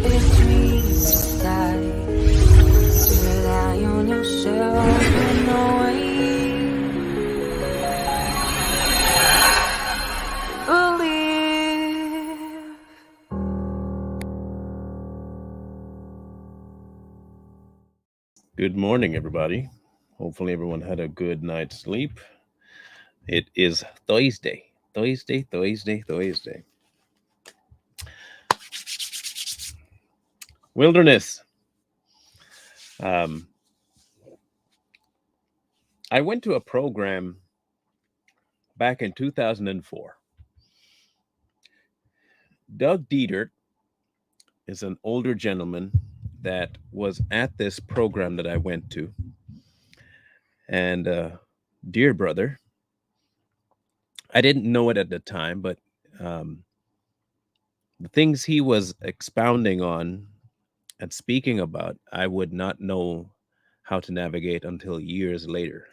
It's me you die. Rely on yourself in no way. Believe. Good morning, everybody. Hopefully, everyone had a good night's sleep. It is Thursday. Thursday. Wilderness. Um, I went to a program back in 2004. Doug Dietert is an older gentleman that was at this program that I went to. And dear brother, I didn't know it at the time, but um, the things he was expounding on and speaking about, I would not know how to navigate until years later.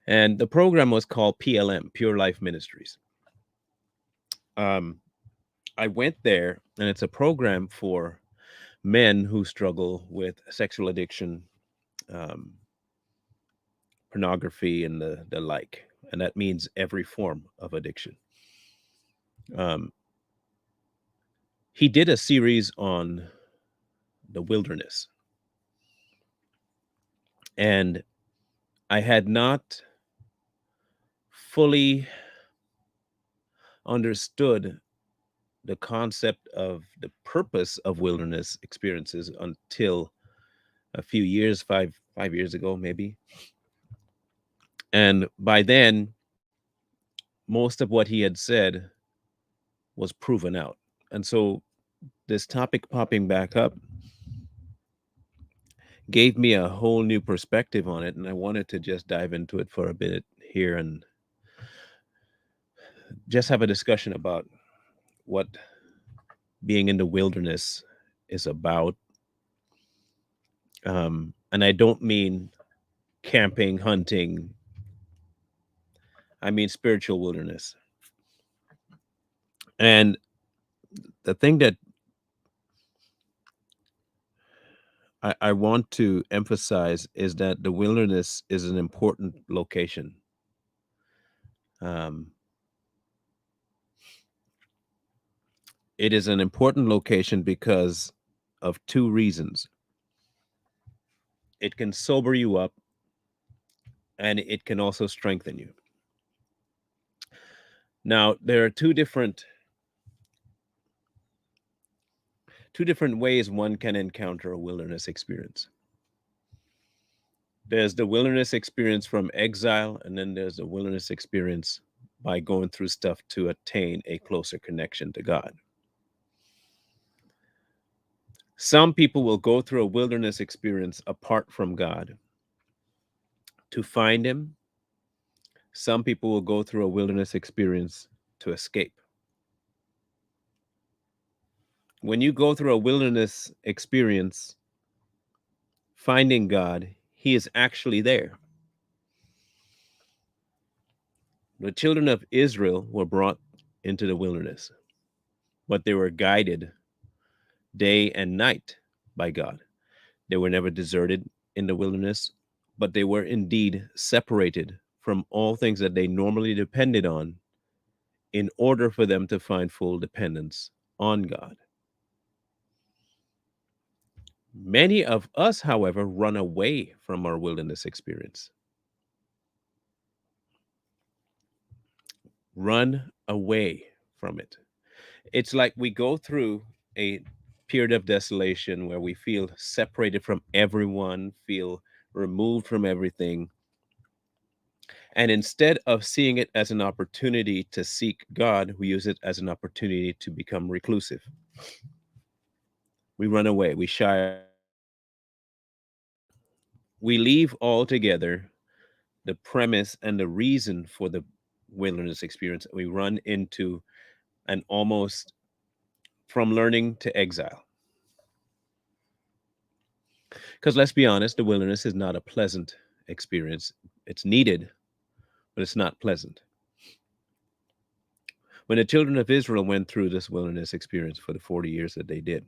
And the program was called PLM, Pure Life Ministries. Um, I went there, and it's a program for men who struggle with sexual addiction, um, pornography, and the like. And that means every form of addiction. Um, he did a series on the wilderness, and I had not fully understood the concept of the purpose of wilderness experiences until a few years, five years ago, maybe. And by then, most of what he had said was proven out. And so this topic popping back up gave me a whole new perspective on it. And I wanted to just dive into it for a bit here and just have a discussion about what being in the wilderness is about. And I don't mean camping, hunting, I mean spiritual wilderness. And the thing that I want to emphasize is that the wilderness is an important location. Um, it is an important location because of two reasons. It can sober you up, and it can also strengthen you. Now, there are two different ways one can encounter a wilderness experience. There's the wilderness experience from exile, and then there's the wilderness experience by going through stuff to attain a closer connection to God. Some people will go through a wilderness experience apart from God to find Him. Some people will go through a wilderness experience to escape. When you go through a wilderness experience, finding God, He is actually there. The children of Israel were brought into the wilderness, but they were guided day and night by God. They were never deserted in the wilderness, but they were indeed separated from all things that they normally depended on in order for them to find full dependence on God. Many of us, however, run away from our wilderness experience. Run away from it. It's like we go through a period of desolation where we feel separated from everyone, feel removed from everything. And instead of seeing it as an opportunity to seek God, we use it as an opportunity to become reclusive. We run away, we shy away. We leave altogether the premise and the reason for the wilderness experience. We run into an almost from learning to exile. Because let's be honest, the wilderness is not a pleasant experience. It's needed, but it's not pleasant. When the children of Israel went through this wilderness experience for the 40 years that they did,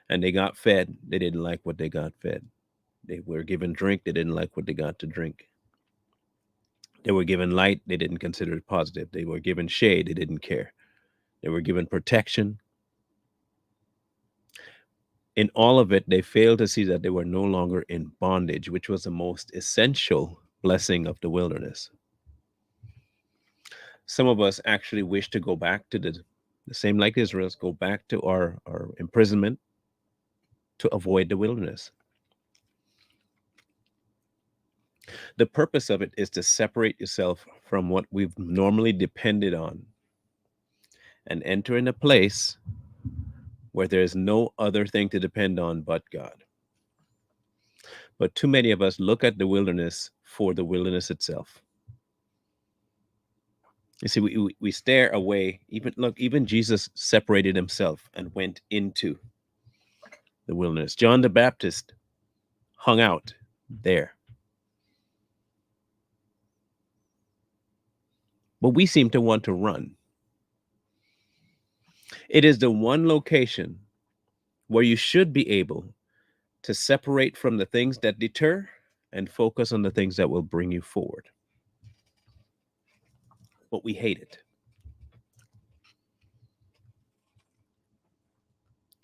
and they got fed, they didn't like what they got fed. They were given drink, they didn't like what they got to drink. They were given light, they didn't consider it positive. They were given shade, they didn't care. They were given protection. In all of it, they failed to see that they were no longer in bondage, which was the most essential blessing of the wilderness. Some of us actually wish to go back to the same like Israel's, go back to our imprisonment to avoid the wilderness. The purpose of it is to separate yourself from what we've normally depended on and enter in a place where there is no other thing to depend on but God. But too many of us look at the wilderness for the wilderness itself. You see, we stare away. Even Jesus separated himself and went into the wilderness. John the Baptist hung out there. But we seem to want to run. It is the one location where you should be able to separate from the things that deter and focus on the things that will bring you forward. But we hate it.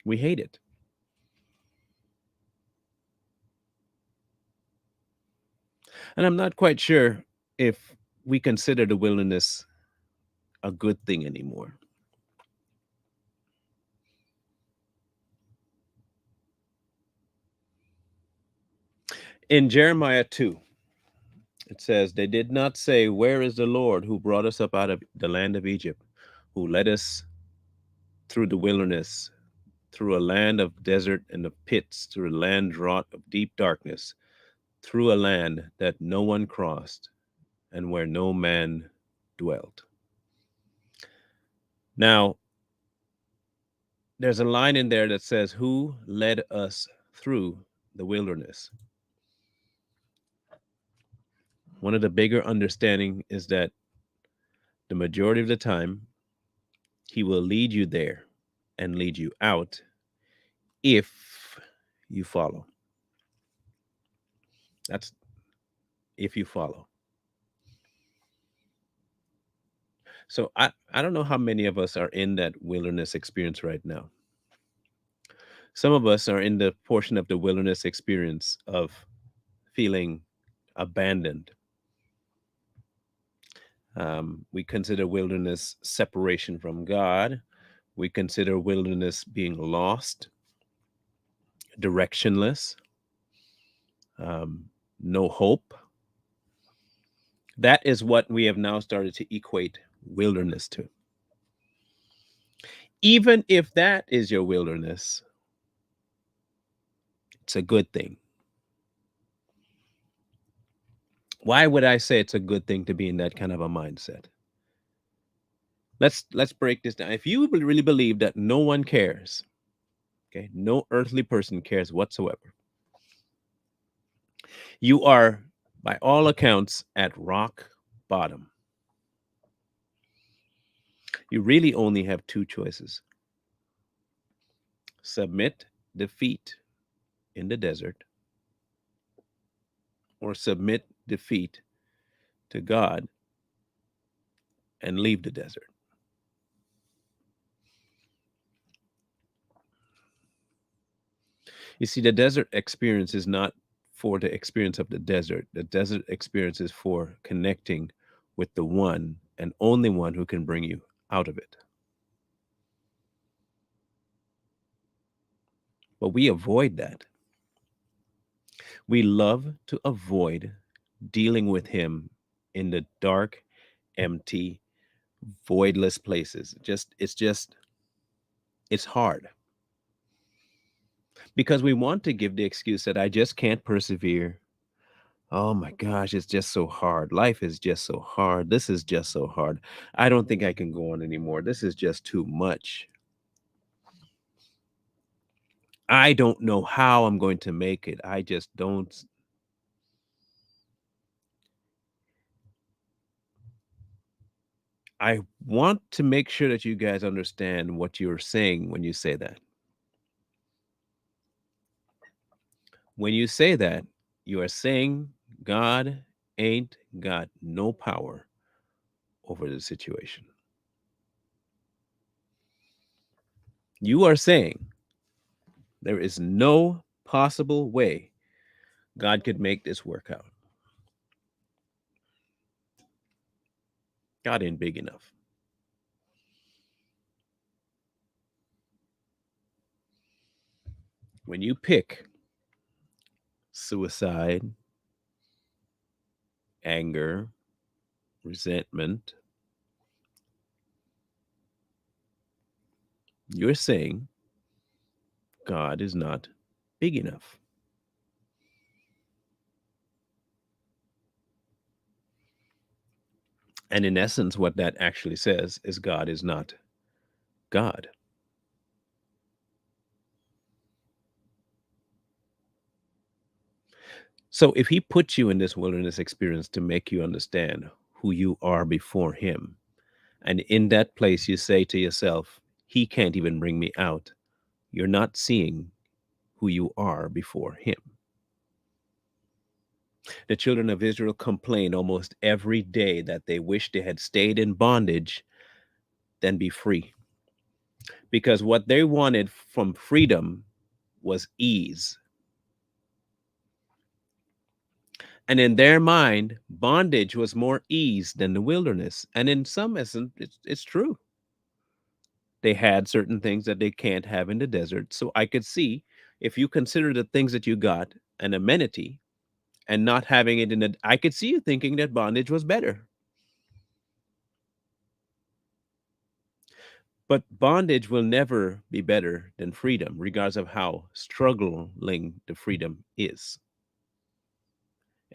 We hate it. And I'm not quite sure if we consider the wilderness a good thing anymore. In Jeremiah 2, it says, they did not say, where is the Lord who brought us up out of the land of Egypt, who led us through the wilderness, through a land of desert and of pits, through a land wrought of deep darkness, through a land that no one crossed and where no man dwelt. Now, there's a line in there that says, who led us through the wilderness? One of the bigger understanding is that the majority of the time, he will lead you there and lead you out if you follow. That's if you follow. So I don't know how many of us are in that wilderness experience right now. Some of us are in the portion of the wilderness experience of feeling abandoned. We consider wilderness separation from God. We consider wilderness being lost, directionless, no hope. That is what we have now started to equate wilderness to. Even if that is your wilderness, it's a good thing. Why would I say it's a good thing to be in that kind of a mindset? Let's break this down. If you really believe that no one cares, okay, no earthly person cares whatsoever, you are, by all accounts, at rock bottom. You really only have two choices: submit, defeat in the desert, or submit, defeat to God and leave the desert. You see, the desert experience is not for the experience of the desert. The desert experience is for connecting with the one and only one who can bring you out of it. But we avoid that. We love to avoid dealing with him in the dark, empty, voidless places. It's hard. Because we want to give the excuse that I just can't persevere. Oh my gosh, it's just so hard. Life is just so hard. This is just so hard. I don't think I can go on anymore. This is just too much. I don't know how I'm going to make it. I just don't. I want to make sure that you guys understand what you're saying when you say that. When you say that, you are saying God ain't got no power over the situation. You are saying there is no possible way God could make this work out. God ain't big enough. When you pick suicide, anger, resentment, you're saying God is not big enough. And in essence, what that actually says is God is not God. So if He puts you in this wilderness experience to make you understand who you are before Him, and in that place you say to yourself, He can't even bring me out, you're not seeing who you are before Him. The children of Israel complain almost every day that they wish they had stayed in bondage than be free. Because what they wanted from freedom was ease. And in their mind, bondage was more ease than the wilderness. And in some essence, it's true. They had certain things that they can't have in the desert. So I could see if you consider the things that you got an amenity and not having it in the, I could see you thinking that bondage was better. But bondage will never be better than freedom, regardless of how struggling the freedom is.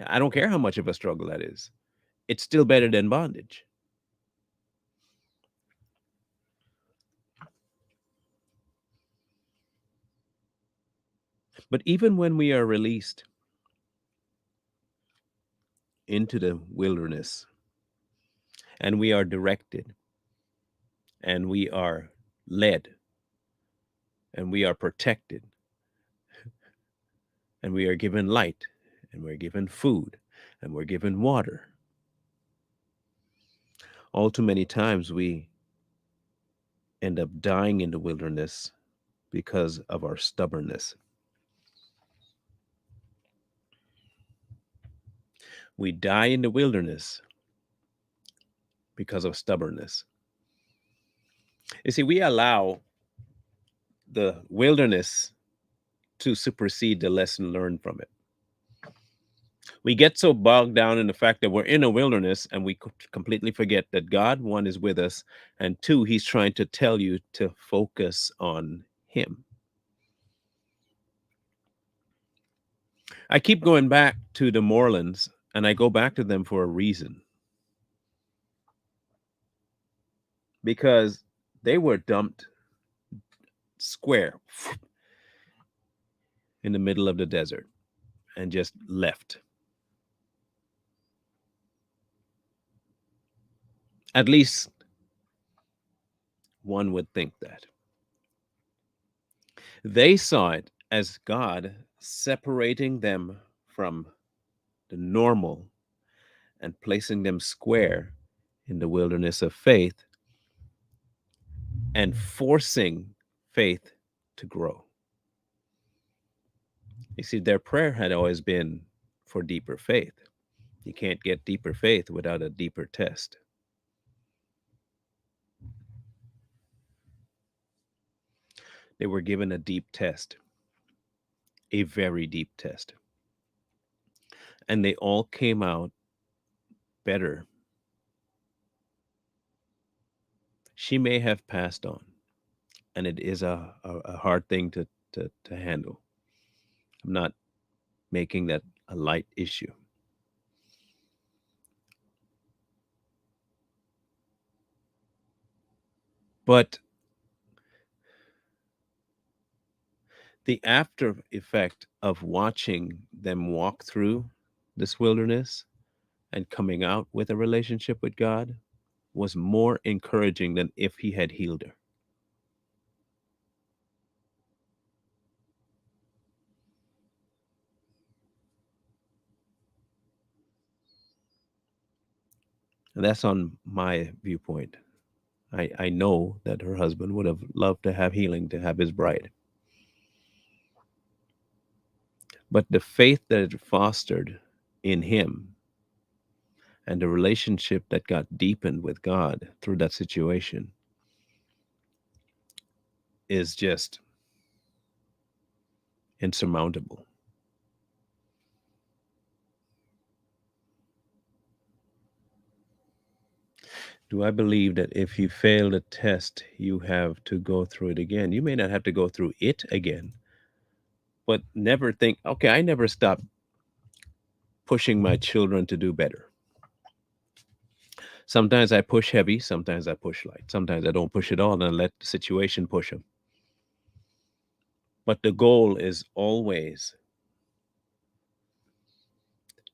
I don't care how much of a struggle that is. It's still better than bondage. But even when we are released into the wilderness and we are directed and we are led and we are protected and we are given light and we're given food and we're given water, all too many times we end up dying in the wilderness because of our stubbornness. We die in the wilderness because of stubbornness. You see, we allow the wilderness to supersede the lesson learned from it. We get so bogged down in the fact that we're in a wilderness and we completely forget that God, one, is with us, and two, He's trying to tell you to focus on Him. I keep going back to the Moorlands, and I go back to them for a reason. Because they were dumped square in the middle of the desert and just left. At least one would think that. They saw it as God separating them from the normal and placing them square in the wilderness of faith and forcing faith to grow. You see, their prayer had always been for deeper faith. You can't get deeper faith without a deeper test. They were given a deep test, a very deep test. And they all came out better. She may have passed on, and it is a hard thing to handle. I'm not making that a light issue. But the after effect of watching them walk through this wilderness and coming out with a relationship with God was more encouraging than if he had healed her. And that's on my viewpoint. I know that her husband would have loved to have healing, to have his bride. But the faith that it fostered in him and the relationship that got deepened with God through that situation is just insurmountable. Do I believe that if you fail a test, you have to go through it again? You may not have to go through it again, but never think, okay, I never stop pushing my children to do better. Sometimes I push heavy, sometimes I push light. Sometimes I don't push at all and let the situation push them. But the goal is always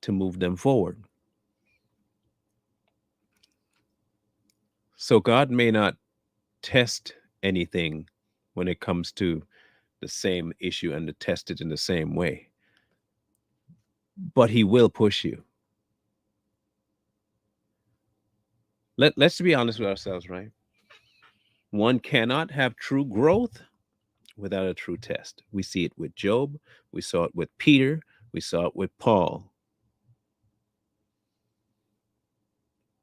to move them forward. So God may not test anything when it comes to the same issue and to test it in the same way, but He will push you. Let's be honest with ourselves, right? One cannot have true growth without a true test. We see it with Job, we saw it with Peter, we saw it with Paul,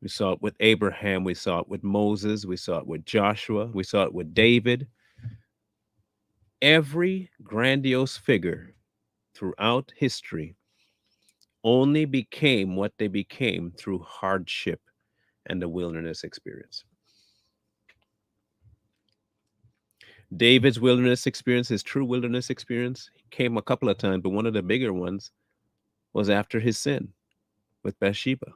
we saw it with Abraham, we saw it with Moses, we saw it with Joshua, we saw it with David. Every grandiose figure throughout history only became what they became through hardship and the wilderness experience. David's wilderness experience, his true wilderness experience, came a couple of times, but one of the bigger ones was after his sin with Bathsheba.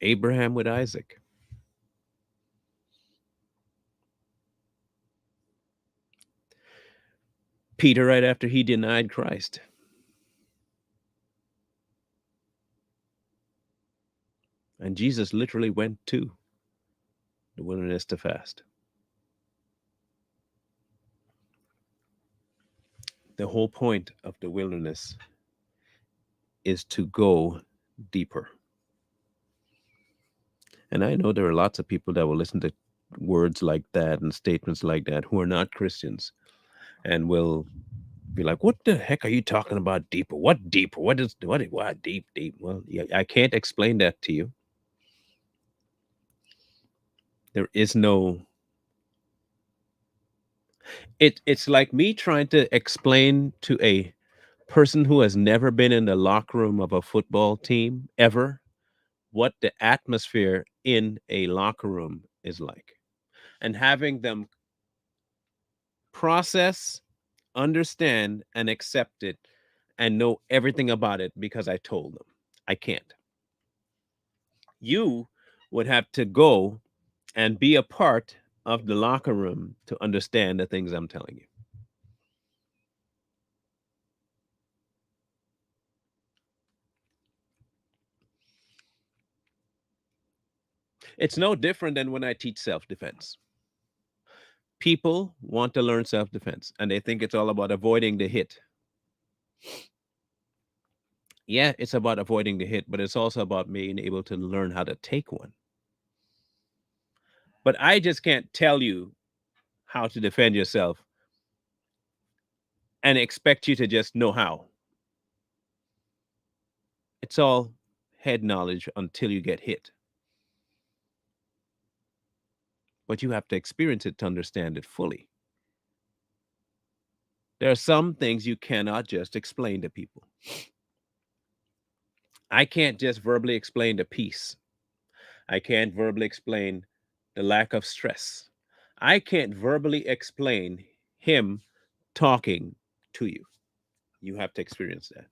Abraham with Isaac. Peter right after he denied Christ. And Jesus literally went to the wilderness to fast. The whole point of the wilderness is to go deeper. And I know there are lots of people that will listen to words like that and statements like that who are not Christians and will be like, "What the heck are you talking about deeper? What deeper? What deep, deep?" Well, yeah, I can't explain that to you. There is no it's like me trying to explain to a person who has never been in the locker room of a football team ever what the atmosphere in a locker room is like and having them process, understand, and accept it and know everything about it because I told them. I can't. You would have to go and be a part of the locker room to understand the things I'm telling you. It's no different than when I teach self defense. People want to learn self defense and they think it's all about avoiding the hit. Yeah, it's about avoiding the hit, but it's also about being able to learn how to take one. But I just can't tell you how to defend yourself and expect you to just know how. It's all head knowledge until you get hit. But you have to experience it to understand it fully. There are some things you cannot just explain to people. I can't just verbally explain the peace. I can't verbally explain the lack of stress. I can't verbally explain him talking to you. You have to experience that.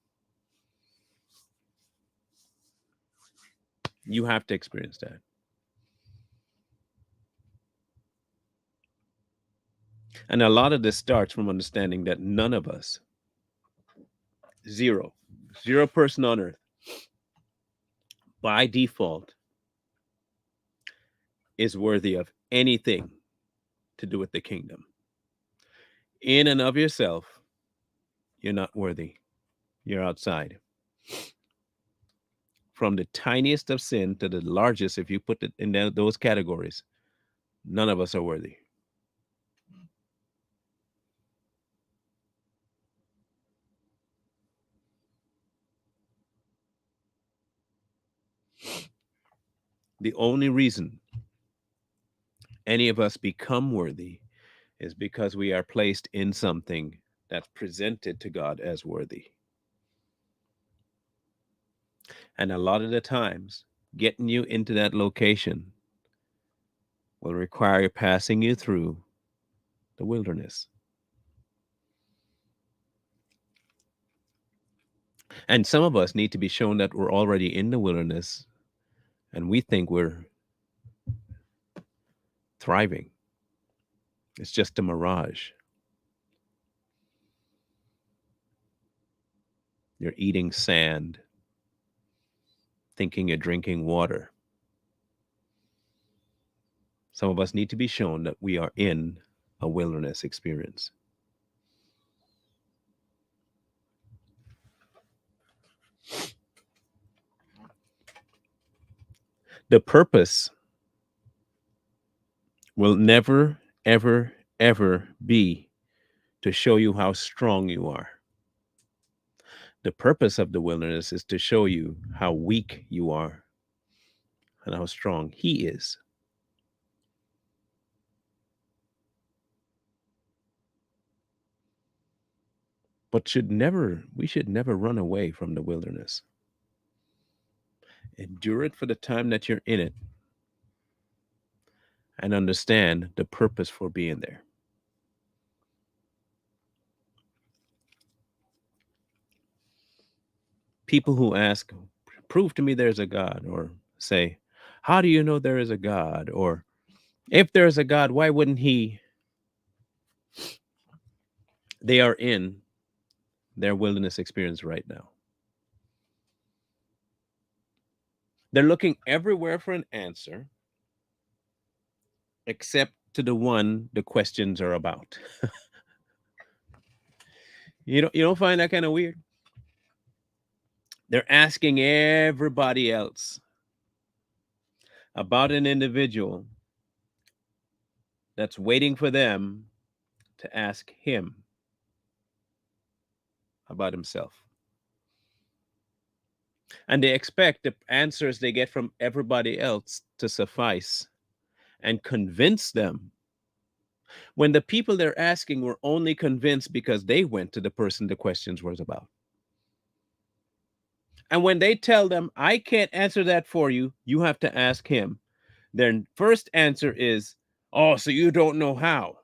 You have to experience that. And a lot of this starts from understanding that none of us Zero. Zero person on earth by default is worthy of anything to do with the kingdom. In and of yourself, you're not worthy. You're outside. From the tiniest of sin to the largest, if you put it in those categories, none of us are worthy. The only reason any of us become worthy is because we are placed in something that's presented to God as worthy. And a lot of the times, getting you into that location will require passing you through the wilderness. And some of us need to be shown that we're already in the wilderness and we think we're thriving. It's just a mirage. You're eating sand, thinking you're drinking water. Some of us need to be shown that we are in a wilderness experience. The purpose will never, ever, ever be to show you how strong you are. The purpose of the wilderness is to show you how weak you are and how strong He is. But we should never run away from the wilderness. Endure it for the time that you're in it and understand the purpose for being there. People who ask, prove to me there's a God, or say, how do you know there is a God? Or if there is a God, why wouldn't He? They are in their wilderness experience right now. They're looking everywhere for an answer except to the one the questions are about. You don't find that kind of weird? They're asking everybody else about an individual that's waiting for them to ask him about himself. And they expect the answers they get from everybody else to suffice and convince them, when the people they're asking were only convinced because they went to the person the questions was about. And when they tell them, I can't answer that for you, you have to ask him, their first answer is, oh, so you don't know how.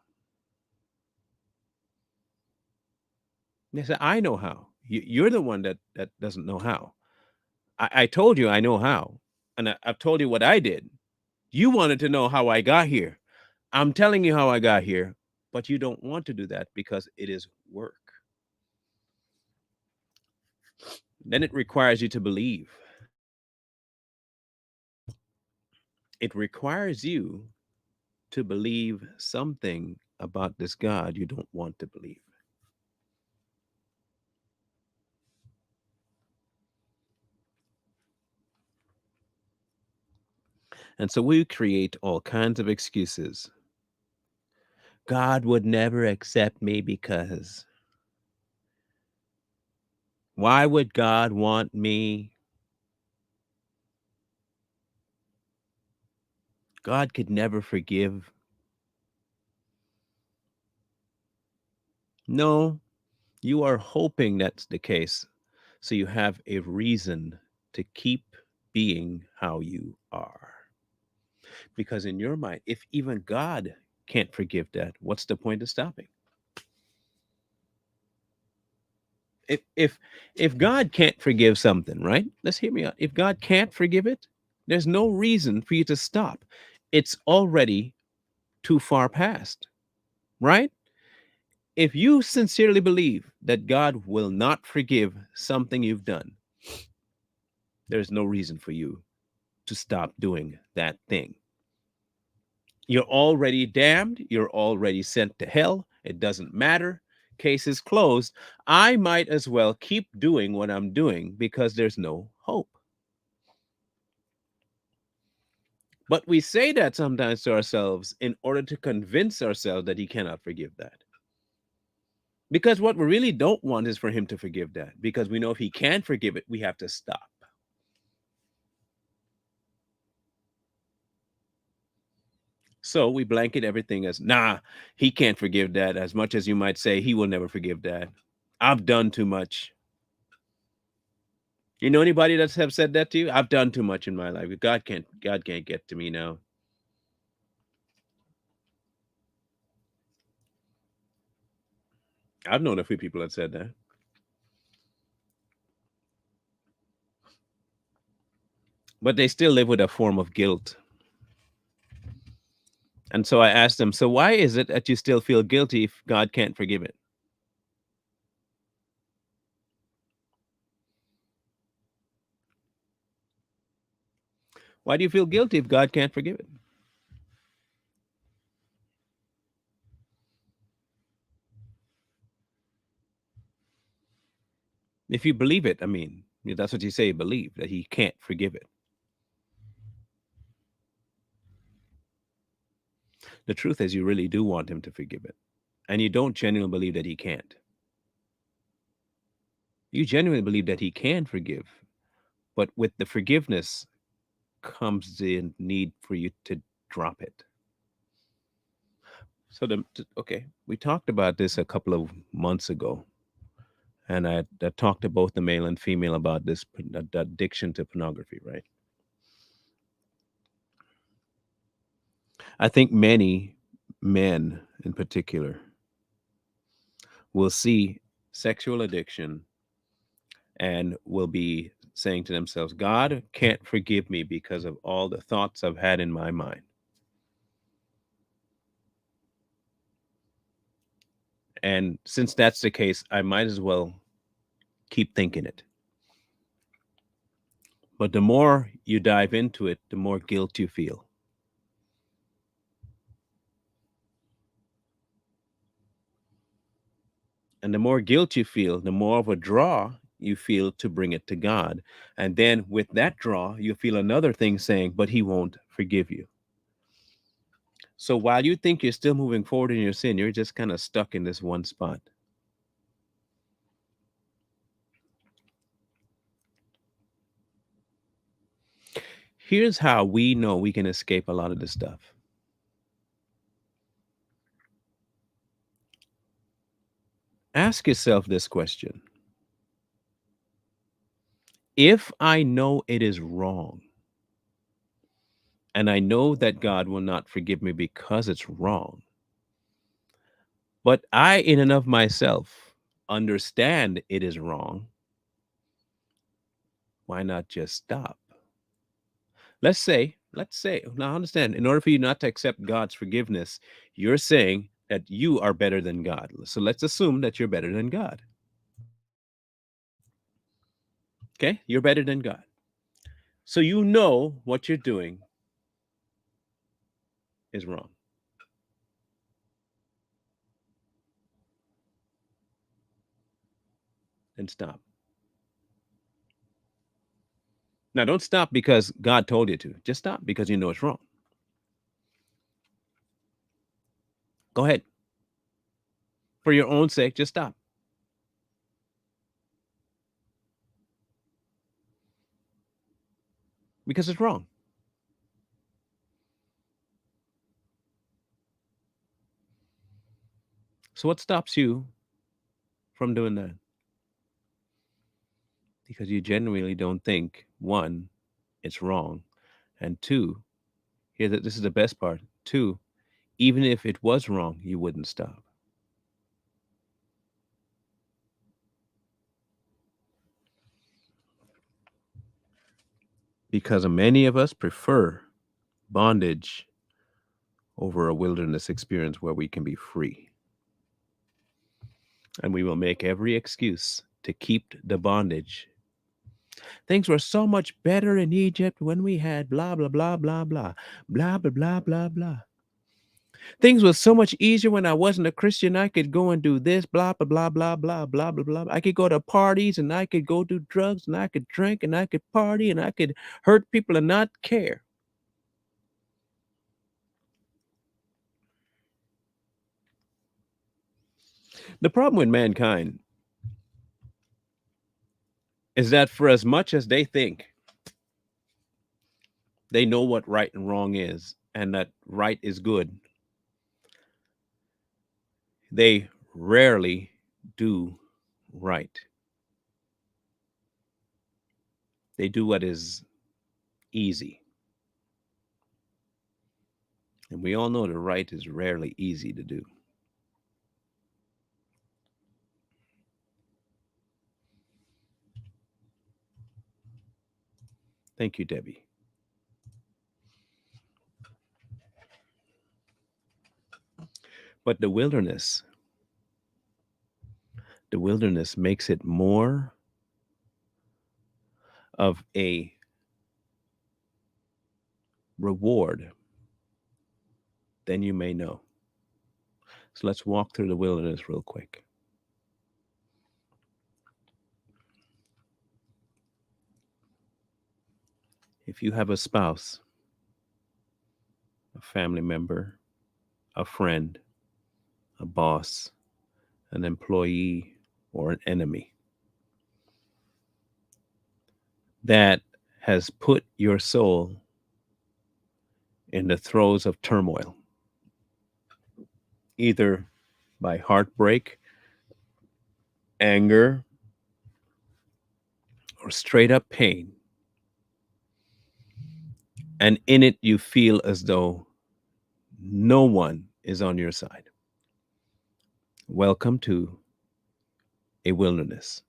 They say, I know how. You're the one that doesn't know how. I told you I know how. And I've told you what I did. You wanted to know how I got here. I'm telling you how I got here, but you don't want to do that because it is work. Then it requires you to believe. It requires you to believe something about this God you don't want to believe. And so we create all kinds of excuses. God would never accept me because why would God want me? God could never forgive. No, you are hoping that's the case. So you have a reason to keep being how you are. Because in your mind, if even God can't forgive that, what's the point of stopping? If God can't forgive something, right? Let's hear me out. If God can't forgive it, there's no reason for you to stop. It's already too far past, right? If you sincerely believe that God will not forgive something you've done, there's no reason for you to stop doing that thing. You're already damned. You're already sent to hell. It doesn't matter. Case is closed. I might as well keep doing what I'm doing because there's no hope. But we say that sometimes to ourselves in order to convince ourselves that He cannot forgive that. Because what we really don't want is for Him to forgive that. Because we know if He can forgive it, we have to stop. So we blanket everything as, nah, He can't forgive that. As much as you might say, He will never forgive that. I've done too much. You know anybody that's have said that to you? I've done too much in my life. God can't get to me now. I've known a few people that said that. But they still live with a form of guilt. And so I asked them, so why is it that you still feel guilty if God can't forgive it? Why do you feel guilty if God can't forgive it? If you believe it, I mean, that's what you say, believe that He can't forgive it. The truth is, you really do want Him to forgive it. And you don't genuinely believe that He can't. You genuinely believe that He can forgive. But with the forgiveness comes the need for you to drop it. So, okay, we talked about this a couple of months ago. And I talked to both the male and female about this the addiction to pornography, right? I think many men in particular will see sexual addiction and will be saying to themselves, God can't forgive me because of all the thoughts I've had in my mind. And since that's the case, I might as well keep thinking it. But the more you dive into it, the more guilt you feel. And the more guilt you feel, the more of a draw you feel to bring it to God. And then with that draw, you feel another thing saying, but He won't forgive you. So while you think you're still moving forward in your sin, you're just kind of stuck in this one spot. Here's how we know we can escape a lot of this stuff. Ask yourself this question. If I know it is wrong, and I know that God will not forgive me because it's wrong, but I, in and of myself, understand it is wrong, why not just stop? Let's say, now understand, in order for you not to accept God's forgiveness, you're saying that you are better than God. So let's assume that you're better than God. Okay? You're better than God. So you know what you're doing is wrong. Then stop. Now don't stop because God told you to. Just stop because you know it's wrong. Go ahead. For your own sake, just stop. Because it's wrong. So what stops you from doing that? Because you genuinely don't think, one, it's wrong, and two, here that this is the best part, two, even if it was wrong, you wouldn't stop. Because many of us prefer bondage over a wilderness experience where we can be free. and we will make every excuse to keep the bondage. Things were so much better in Egypt when we had blah, blah, blah, blah, blah, blah, blah, blah, blah, blah. Things were so much easier when I wasn't a Christian. I could go and do this, blah, blah, blah, blah, blah, blah, blah, blah. I could go to parties and I could go do drugs and I could drink and I could party and I could hurt people and not care. The problem with mankind is that for as much as they think they know what right and wrong is and that right is good, they rarely do right. They do what is easy. And we all know the right is rarely easy to do. Thank you, Debbie. But the wilderness makes it more of a reward than you may know. So let's walk through the wilderness real quick. If you have a spouse, a family member, a friend, a boss, an employee, or an enemy that has put your soul in the throes of turmoil, either by heartbreak, anger, or straight up pain, and in it you feel as though no one is on your side. Welcome to a wilderness.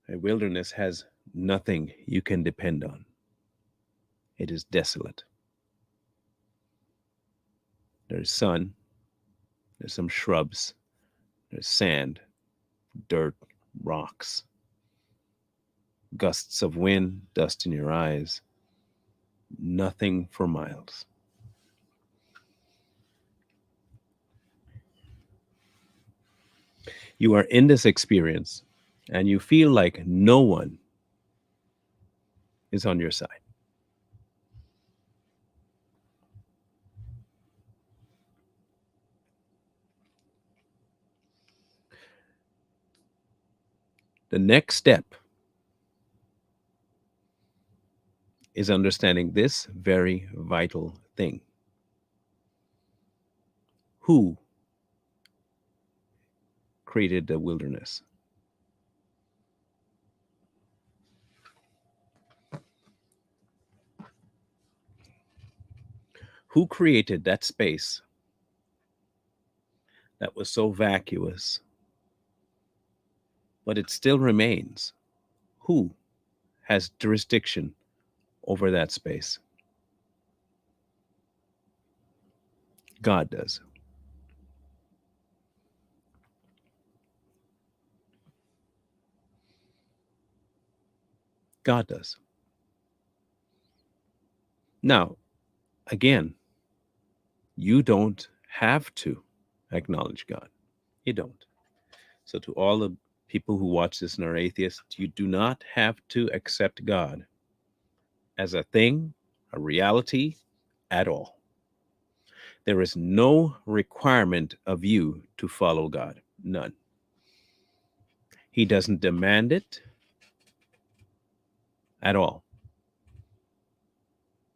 A wilderness has nothing you can depend on. It is desolate. There's sun, there's some shrubs, there's sand, dirt, rocks, gusts of wind, dust in your eyes, nothing for miles. You are in this experience and you feel like no one is on your side. The next step is understanding this very vital thing. Who created the wilderness? Who created that space that was so vacuous, but it still remains? Who has jurisdiction over that space? God does. God does. Now, again, you don't have to acknowledge God. You don't. So, to all the people who watch this and are atheists, you do not have to accept God as a thing, a reality at all. There is no requirement of you to follow God. None. He doesn't demand it at all.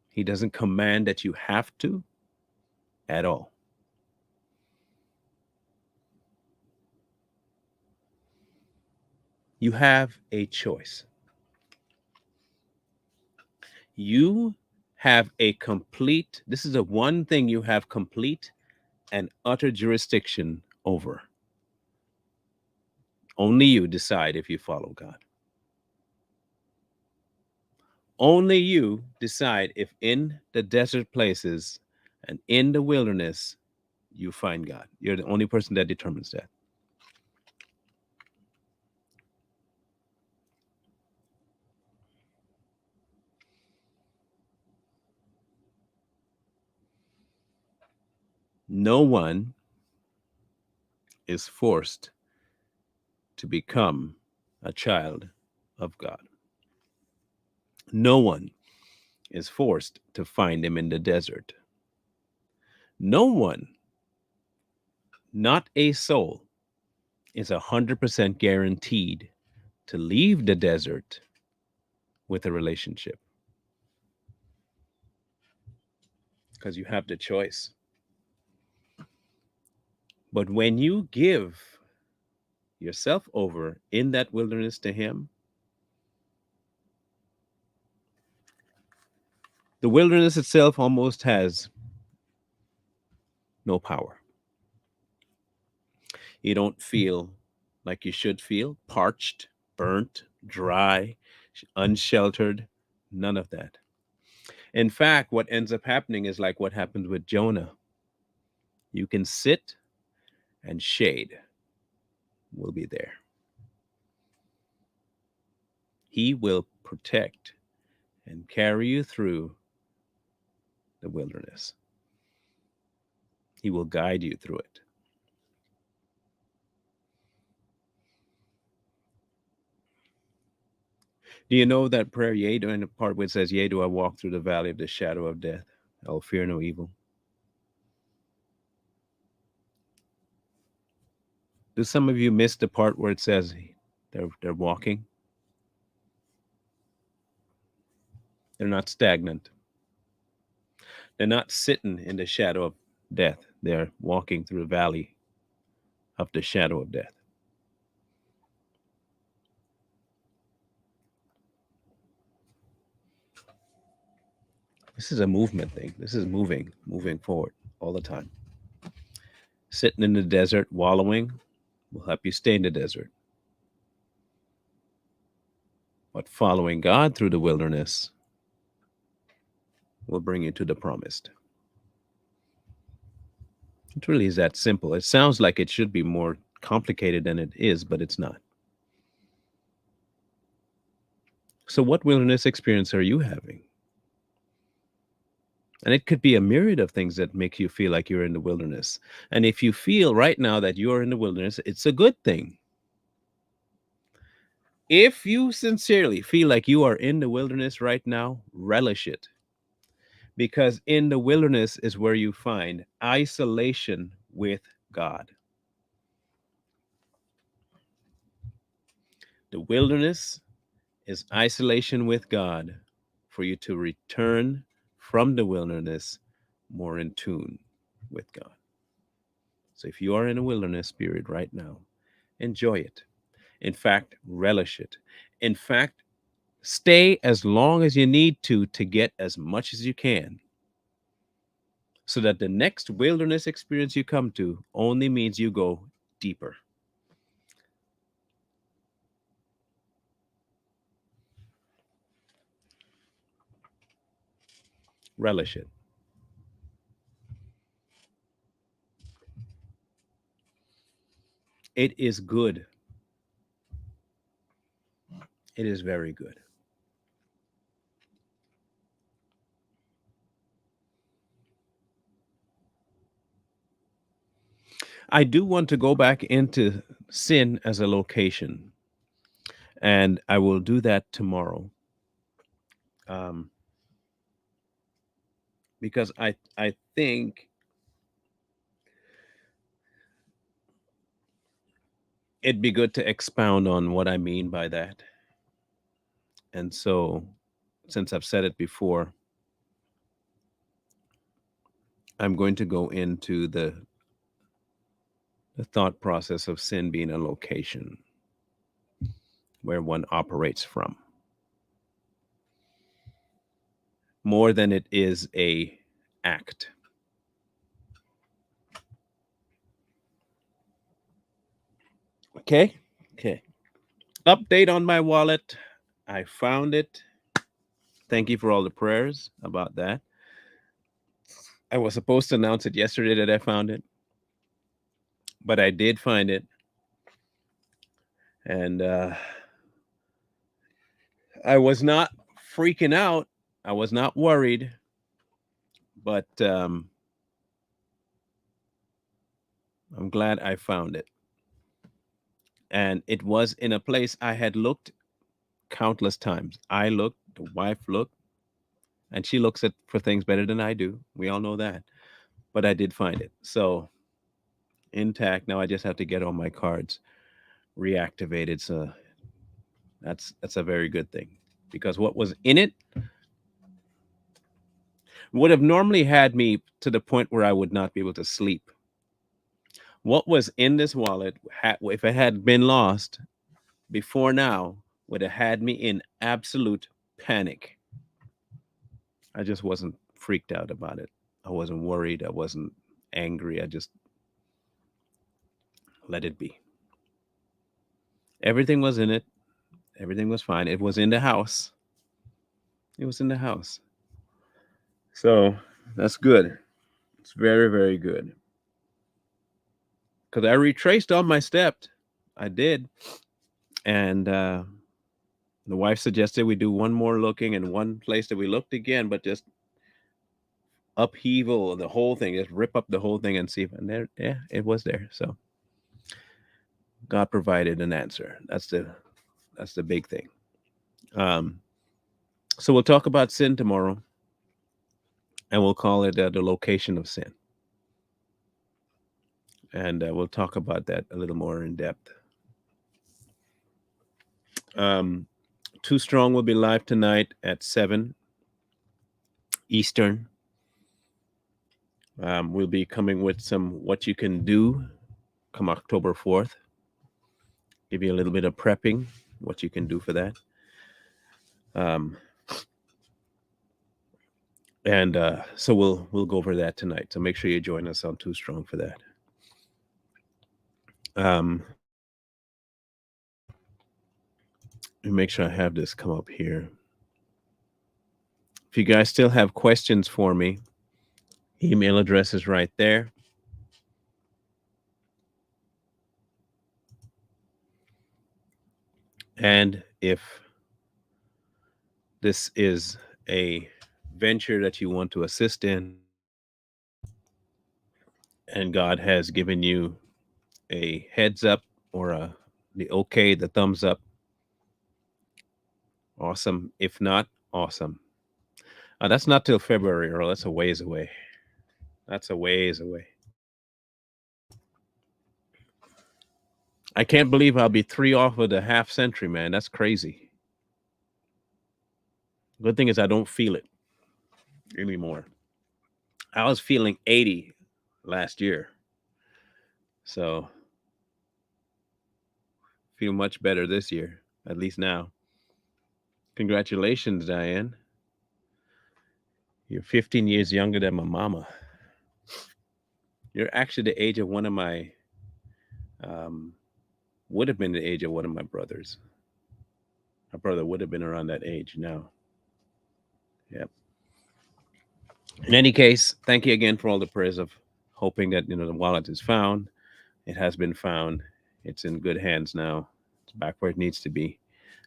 He doesn't command that you have to at all. You have a choice. You have a complete, this is the one thing you have complete and utter jurisdiction over. Only you decide if you follow God. Only you decide if in the desert places and in the wilderness you find God. You're the only person that determines that. No one is forced to become a child of God. No one is forced to find him in the desert. No one, not a soul, is 100% guaranteed to leave the desert with a relationship because you have the choice. But when you give yourself over in that wilderness to him, the wilderness itself almost has no power. You don't feel like you should feel parched, burnt, dry, unsheltered, none of that. In fact, what ends up happening is like what happened with Jonah. You can sit and shade will be there. He will protect and carry you through the wilderness. He will guide you through it. Do you know that prayer, yea, in the part where it says, yea, do I walk through the valley of the shadow of death, I will fear no evil? Do some of you miss the part where it says they're walking? They're not stagnant. They're not sitting in the shadow of death. They're walking through the valley of the shadow of death. This is a movement thing. This is moving forward all the time. Sitting in the desert, wallowing, will help you stay in the desert. But following God through the wilderness will bring you to the promised. It really is that simple. It sounds like it should be more complicated than it is, but it's not. So, what wilderness experience are you having? And it could be a myriad of things that make you feel like you're in the wilderness. And if you feel right now that you're in the wilderness, it's a good thing. If you sincerely feel like you are in the wilderness right now, relish it. Because in the wilderness is where you find isolation with God. The wilderness is isolation with God for you to return from the wilderness more in tune with God. So if you are in a wilderness period right now, enjoy it. In fact, relish it. In fact, stay as long as you need to get as much as you can, so that the next wilderness experience you come to only means you go deeper. Relish it. It is good. It is very good. I do want to go back into sin as a location, and I will do that tomorrow. Um, because I think it'd be good to expound on what I mean by that. And so, since I've said it before, I'm going to go into the thought process of sin being a location where one operates from, more than it is a act. Okay? Okay. Update on my wallet. I found it. Thank you for all the prayers about that. I was supposed to announce it yesterday that I found it. but I did find it, and I was not freaking out. I was not worried, but I'm glad I found it. And it was in a place I had looked countless times. I looked, the wife looked, and she looks at for things better than I do. We all know that. But I did find it. So intact. Now I just have to get all my cards reactivated. So that's a very good thing. Because what was in it would have normally had me to the point where I would not be able to sleep. What was in this wallet, if it had been lost before now, would have had me in absolute panic. I just wasn't freaked out about it. I wasn't worried. I wasn't angry. I just let it be. Everything was in it. Everything was fine. It was in the house. It was in the house. So that's good. It's very, very good. Because I retraced all my steps. I did. And the wife suggested we do one more looking in one place that we looked again, but just upheaval the whole thing, just rip up the whole thing and see if, and there, yeah, it was there. So God provided an answer. That's the big thing. Um, so we'll talk about sin tomorrow, and we'll call it the location of sin, and we'll talk about that a little more in depth. Um, Too Strong will be live tonight at 7 Eastern. We'll be coming with some what you can do come October 4th. Give you a little bit of prepping, what you can do for that. Um, and so we'll go over that tonight. So make sure you join us on Too Strong for that. Let me make sure I have this come up here. If you guys still have questions for me, email address is right there. And if this is a venture that you want to assist in, and God has given you a heads up or the okay, the thumbs up, awesome. If not, awesome. That's not till February, Earl. That's a ways away. That's a ways away. I can't believe I'll be 3 off of the half century, man. That's crazy. Good thing is I don't feel it anymore. I was feeling 80 last year. So feel much better this year, at least now. Congratulations, Diane. You're 15 years younger than my mama. You're actually the age of one of my, um, would have been the age of one of my brothers. My brother would have been around that age now. Yep. In any case, thank you again for all the prayers of hoping that the wallet is found. It has been found. It's in good hands now. It's back where it needs to be.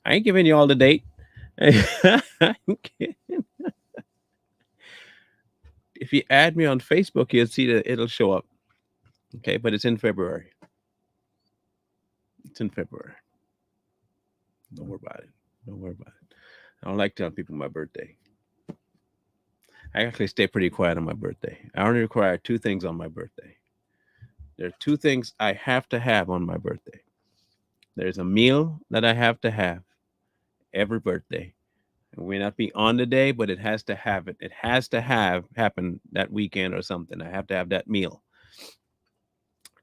I ain't giving you all the date. If you add me on Facebook, you'll see that it'll show up. Okay, but it's in February. It's in February. Don't worry about it. Don't worry about it. I don't like telling people my birthday. I actually stay pretty quiet on my birthday. I only require 2 things on my birthday. There are 2 things I have to have on my birthday. There's a meal that I have to have every birthday. It may not be on the day, but it has to have it. It has to have happen that weekend or something. I have to have that meal.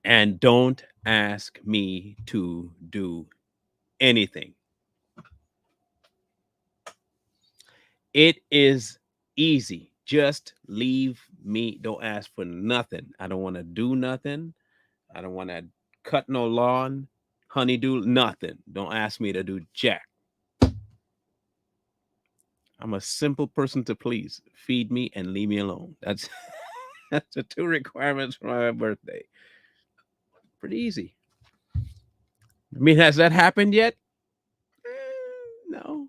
And don't ask me to do anything. It is easy. Just leave me. Don't ask for nothing. I don't want to do nothing. I don't want to cut no lawn, honeydew, nothing. Don't ask me to do jack. I'm a simple person to please. Feed me and leave me alone. That's that's the 2 requirements for my birthday. Pretty easy. I mean, has that happened yet? No.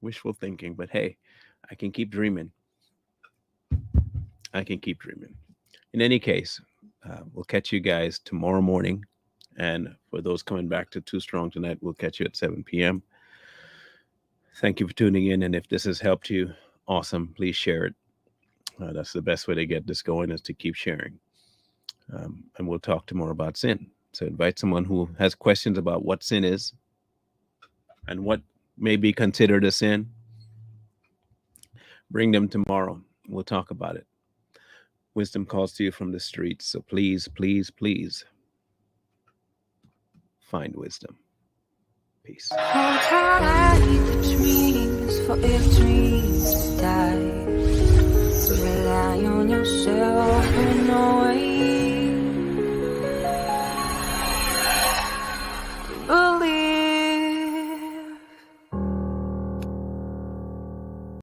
Wishful thinking, but hey, I can keep dreaming. In any case, we'll catch you guys tomorrow morning. And for those coming back to Too Strong tonight, we'll catch you at 7 p.m. Thank you for tuning in. And if this has helped you, awesome. Please share it. That's the best way to get this going, is to keep sharing. And we'll talk tomorrow about sin. So invite someone who has questions about what sin is and what may be considered a sin. Bring them tomorrow. We'll talk about it. Wisdom calls to you from the streets. So please, please, please find wisdom. Peace. Hold tight the dreams, for if dreams die, rely on yourself in no way.